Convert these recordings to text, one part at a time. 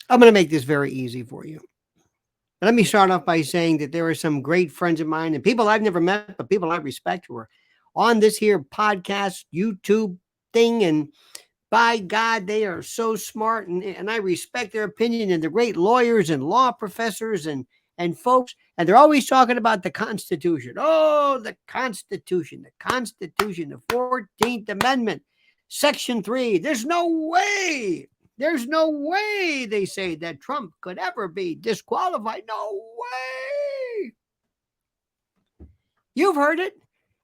I'm going to make this very easy for you. Let me start off by saying that there are some great friends of mine and people I've never met, but people I respect who are on this here podcast, YouTube thing. And by God, they are so smart and I respect their opinion. And they're great lawyers and law professors and folks. And they're always talking about the Constitution. Oh, the Constitution, the 14th Amendment, Section 3. There's no way, they say, that Trump could ever be disqualified. No way. You've heard it.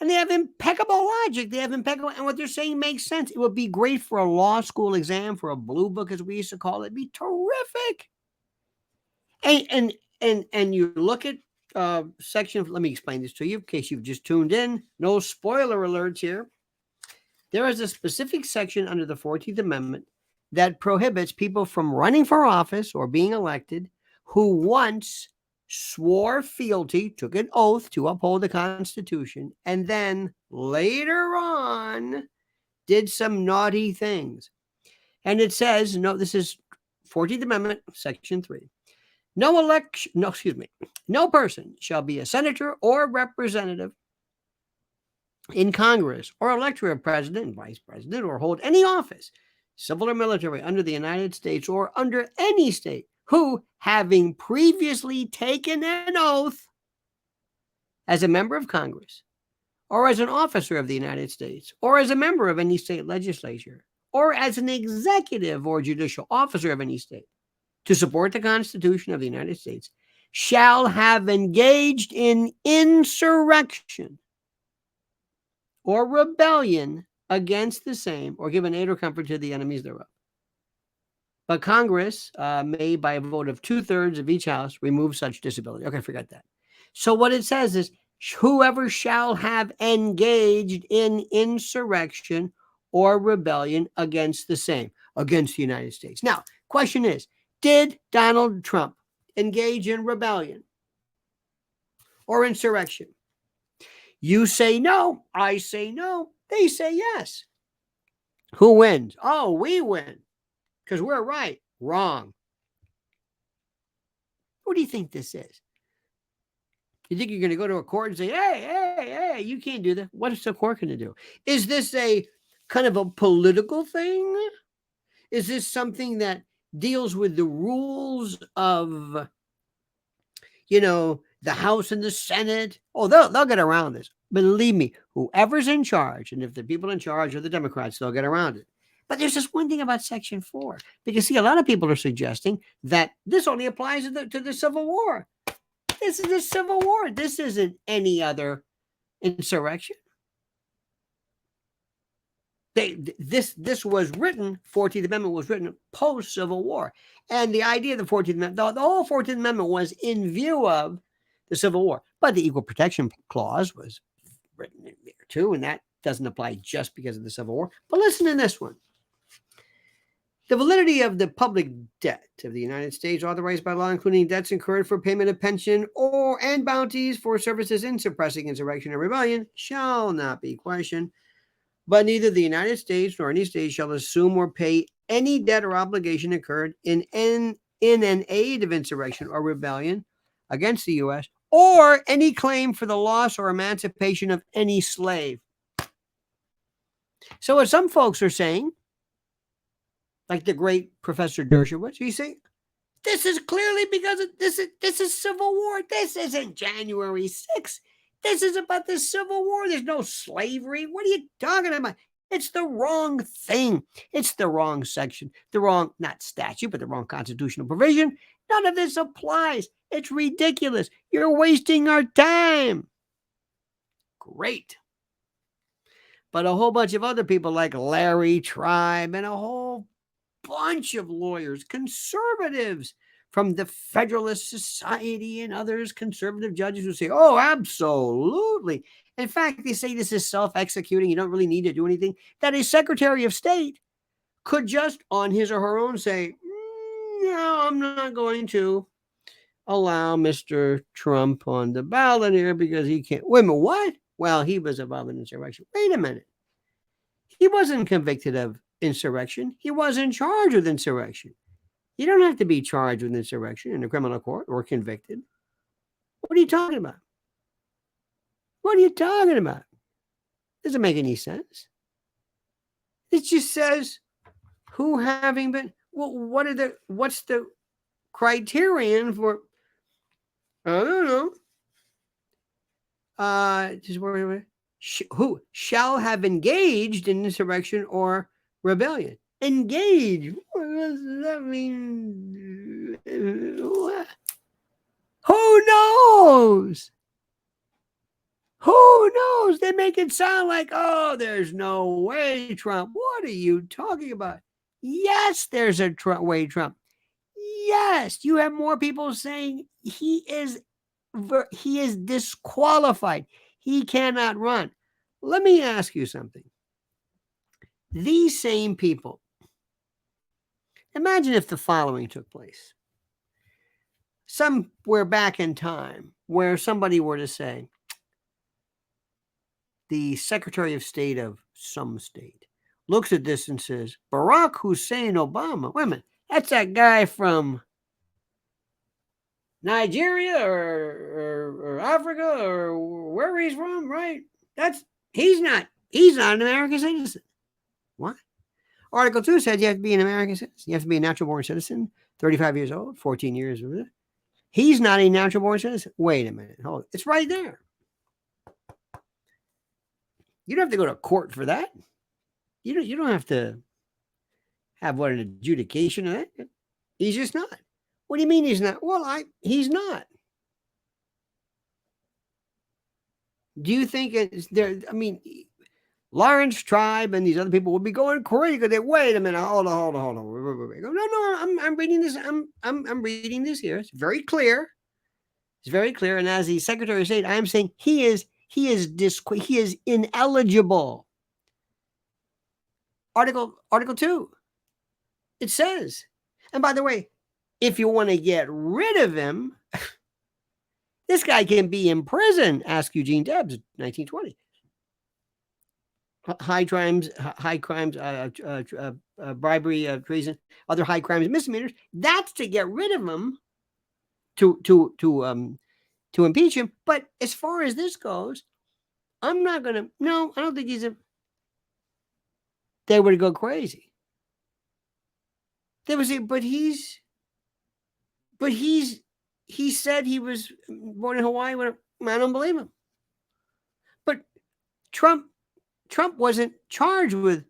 And they have impeccable logic. And what they're saying makes sense. It would be great for a law school exam, for a blue book, as we used to call it. It'd be terrific. And you look at section, let me explain this to you in case you've just tuned in. No spoiler alerts here. There is a specific section under the 14th Amendment that prohibits people from running for office or being elected who once swore fealty, took an oath to uphold the Constitution, and then later on did some naughty things. And it says, no, this is 14th Amendment, Section 3. No person shall be a senator or representative in Congress or elector of president and vice president or hold any office, civil or military, under the United States or under any state, who, having previously taken an oath as a member of Congress or as an officer of the United States or as a member of any state legislature or as an executive or judicial officer of any state to support the Constitution of the United States, shall have engaged in insurrection or rebellion against the same, or given aid or comfort to the enemies thereof. But Congress may, by a vote of 2/3 of each house, remove such disability. Okay, forget that. So what it says is, whoever shall have engaged in insurrection or rebellion against the same, against the United States. Now, question is, did Donald Trump engage in rebellion or insurrection? You say no, I say no, they say yes. Who wins? Oh, we win because we're right. Wrong. What do you think this is? You think you're going to go to a court and say, hey, you can't do that? What is the court going to do? Is this a kind of a political thing? Is this something that deals with the rules of, the House and the Senate? Oh, they'll get around this. Believe me, whoever's in charge, and if the people in charge are the Democrats, they'll get around it. But there's just one thing about Section 4. Because, see, a lot of people are suggesting that this only applies to the Civil War. This is the Civil War. This isn't any other insurrection. This was written, 14th Amendment was written post-Civil War. And the idea of the 14th Amendment, the whole 14th Amendment was in view of the Civil War. But the Equal Protection Clause was written in there too, and that doesn't apply just because of the Civil War. But listen to this one. The validity of the public debt of the United States authorized by law, including debts incurred for payment of pension and bounties for services in suppressing insurrection and rebellion, shall not be questioned. But neither the United States nor any state shall assume or pay any debt or obligation incurred in an aid of insurrection or rebellion against the U.S., or any claim for the loss or emancipation of any slave. So what some folks are saying, like the great Professor Dershowitz, he's saying, this is clearly because this is Civil War. This isn't January 6th. This is about the Civil War. There's no slavery. What are you talking about? It's the wrong thing. It's the wrong section. The wrong, not statute, but the wrong constitutional provision. None of this applies. It's ridiculous. You're wasting our time. Great. But a whole bunch of other people like Larry Tribe and a whole bunch of lawyers, conservatives from the Federalist Society and others, conservative judges who say, oh, absolutely. In fact, they say this is self-executing. You don't really need to do anything. That a Secretary of State could just on his or her own say, no, I'm not going to allow Mr. Trump on the ballot here because he can't. Wait a minute, what? Well, he was involved in insurrection. Wait a minute. He wasn't convicted of insurrection. He was in charge of insurrection. You don't have to be charged with insurrection in a criminal court or convicted. What are you talking about? What are you talking about? Doesn't make any sense. It just says who having been. Well, what's the criterion for? I don't know. Who shall have engaged in insurrection or rebellion? Engage. What does that mean? Who knows? Who knows? They make it sound like, oh, there's no way, Trump. What are you talking about? Yes, there's a way, Trump. Yes, you have more people saying he is disqualified. He cannot run. Let me ask you something. These same people, imagine if the following took place. Somewhere back in time where somebody were to say, the Secretary of State of some state looks at this and says, Barack Hussein Obama, wait a minute, that's that guy from Nigeria or Africa or wherever he's from, right? He's not an American citizen. What? Article 2 says you have to be an American citizen. You have to be a natural born citizen, 35 years old, 14 years. He's not a natural born citizen. Wait a minute. Hold it. It's right there. You don't have to go to court for that. You don't have to have an adjudication of that. He's just not. What do you mean he's not? Well, he's not. Do you think it's there? I mean, Lawrence Tribe and these other people would be going crazy because they wait a minute, hold on. No, I'm reading this. I'm reading this here. It's very clear. It's very clear. And as the Secretary of State, I am saying he is ineligible. Article 2. It says, and by the way, if you want to get rid of him, this guy can be in prison. Ask Eugene Debs, 1920. High crimes, bribery, treason, other high crimes, misdemeanors. That's to get rid of him, to impeach him. But as far as this goes, I'm not gonna. No, I don't think they would go crazy. They would say, he said he was born in Hawaii. I don't believe him. But Trump wasn't charged with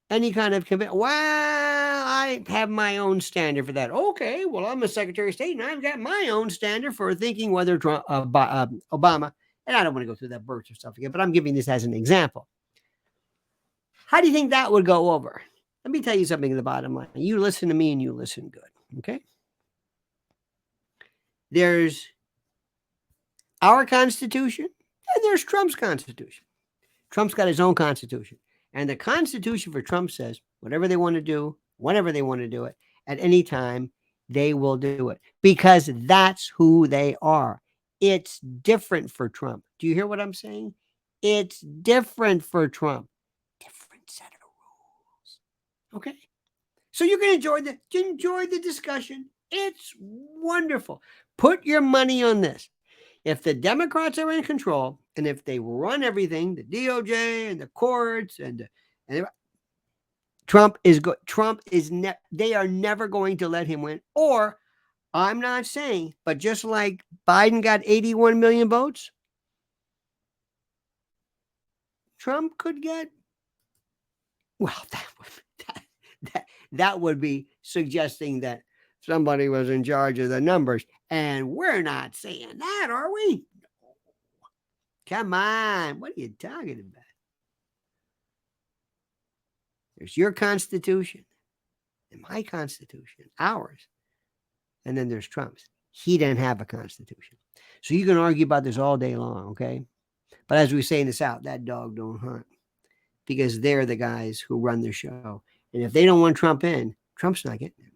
any kind of conviction. Well, I have my own standard for that. Okay, well, I'm a Secretary of State, and I've got my own standard for thinking whether Obama, and I don't want to go through that birth stuff again, but I'm giving this as an example. How do you think that would go over? Let me tell you something at the bottom line. You listen to me and you listen good, okay? There's our Constitution and there's Trump's Constitution. Trump's got his own Constitution. And the Constitution for Trump says whatever they want to do, whenever they want to do it, at any time, they will do it because that's who they are. It's different for Trump. Do you hear what I'm saying? It's different for Trump. Different set of rules. Okay? So you can enjoy the discussion. It's wonderful. Put your money on this. If the Democrats are in control and if they run everything, the DOJ and the courts and they are never going to let him win. Or I'm not saying, but just like Biden got 81 million votes, Trump could get, well, that would be suggesting that somebody was in charge of the numbers. And we're not saying that, are we? Come on. What are you talking about? There's your Constitution and my Constitution, ours. And then there's Trump's. He didn't have a Constitution. So you can argue about this all day long, okay? But as we say in the South, that dog don't hunt. Because they're the guys who run the show. And if they don't want Trump in, Trump's not getting it.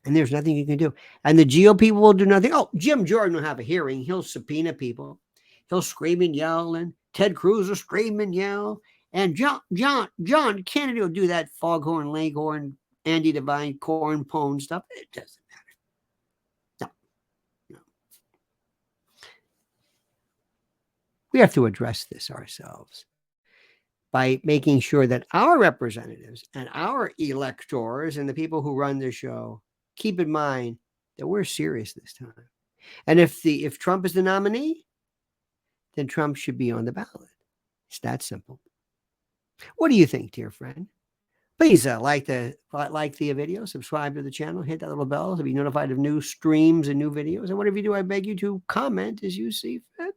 And there's nothing you can do. And the GOP will do nothing. Oh, Jim Jordan will have a hearing. He'll subpoena people. He'll scream and yell. And Ted Cruz will scream and yell. And John Kennedy will do that foghorn leghorn Andy Devine, corn pone stuff. It doesn't matter. No. We have to address this ourselves by making sure that our representatives and our electors and the people who run the show keep in mind that we're serious this time. And if Trump is the nominee, then Trump should be on the ballot. It's that simple. What do you think, dear friend? Please like the video, subscribe to the channel, hit that little bell to be notified of new streams and new videos. And whatever you do, I beg you to comment as you see fit.